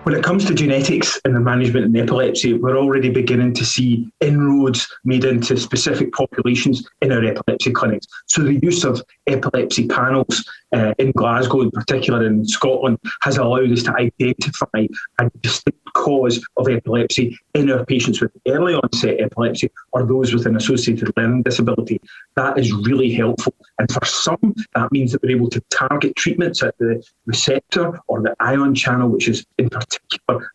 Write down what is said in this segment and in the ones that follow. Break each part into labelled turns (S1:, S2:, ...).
S1: When it comes to genetics and the management in epilepsy, we're already beginning to see inroads made into specific populations in our epilepsy clinics. So the use of epilepsy panels in Glasgow, in particular in Scotland, has allowed us to identify a distinct cause of epilepsy in our patients with early onset epilepsy or those with an associated learning disability. That is really helpful. And for some, that means that we're able to target treatments at the receptor or the ion channel, which is in particular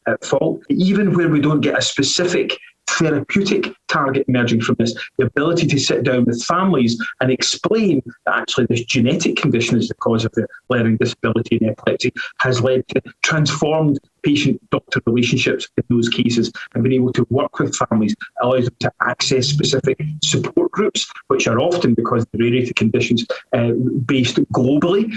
S1: at fault. Even where we don't get a specific therapeutic target emerging from this, the ability to sit down with families and explain that actually this genetic condition is the cause of the learning disability in epilepsy has led to transformed patient-doctor relationships in those cases, and being able to work with families allows them to access specific support groups, which are often, because of the rarity of conditions, based globally,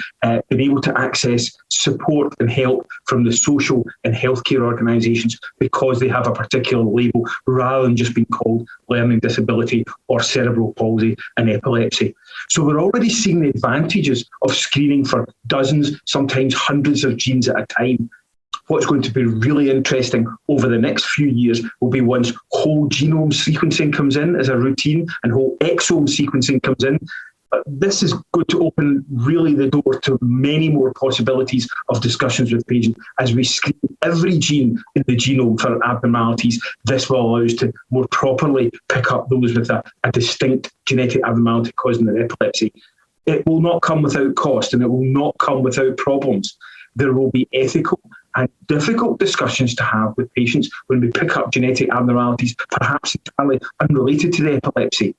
S1: being able to access support and help from the social and healthcare organisations because they have a particular label rather than just being called learning disability or cerebral palsy and epilepsy. So we're already seeing the advantages of screening for dozens, sometimes hundreds of genes at a time. What's going to be really interesting over the next few years will be once whole genome sequencing comes in as a routine and whole exome sequencing comes in. This is going to open really the door to many more possibilities of discussions with patients. As we screen every gene in the genome for abnormalities, this will allow us to more properly pick up those with a distinct genetic abnormality causing their epilepsy. It will not come without cost, and it will not come without problems. There will be ethical and difficult discussions to have with patients when we pick up genetic abnormalities, perhaps entirely unrelated to the epilepsy.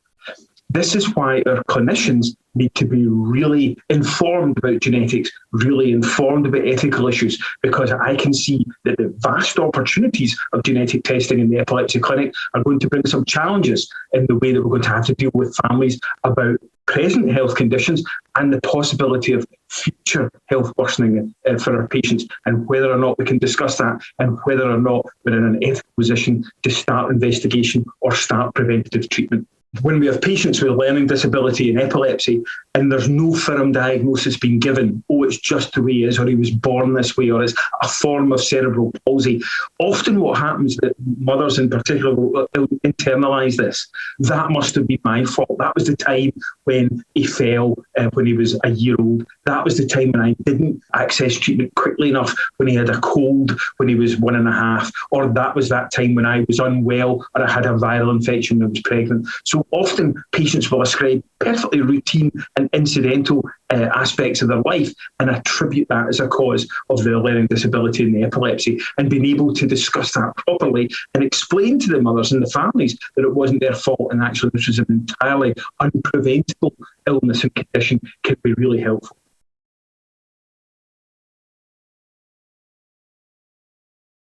S1: This is why our clinicians need to be really informed about genetics, really informed about ethical issues, because I can see that the vast opportunities of genetic testing in the epilepsy clinic are going to bring some challenges in the way that we're going to have to deal with families about present health conditions and the possibility of future health worsening for our patients, and whether or not we can discuss that and whether or not we're in an ethical position to start investigation or start preventative treatment. When we have patients with learning disability and epilepsy and there's no firm diagnosis being given, oh, it's just the way he is, or he was born this way, or it's a form of cerebral palsy, often what happens is that mothers in particular will internalise this. That must have been my fault. That was the time when he fell when he was a year old. That was the time when I didn't access treatment quickly enough when he had a cold when he was 1.5, or that was that time when I was unwell or I had a viral infection when I was pregnant. So often patients will ascribe perfectly routine and incidental aspects of their life and attribute that as a cause of their learning disability and the epilepsy, and being able to discuss that properly and explain to the mothers and the families that it wasn't their fault and actually this was an entirely unpreventable illness and condition can be really helpful.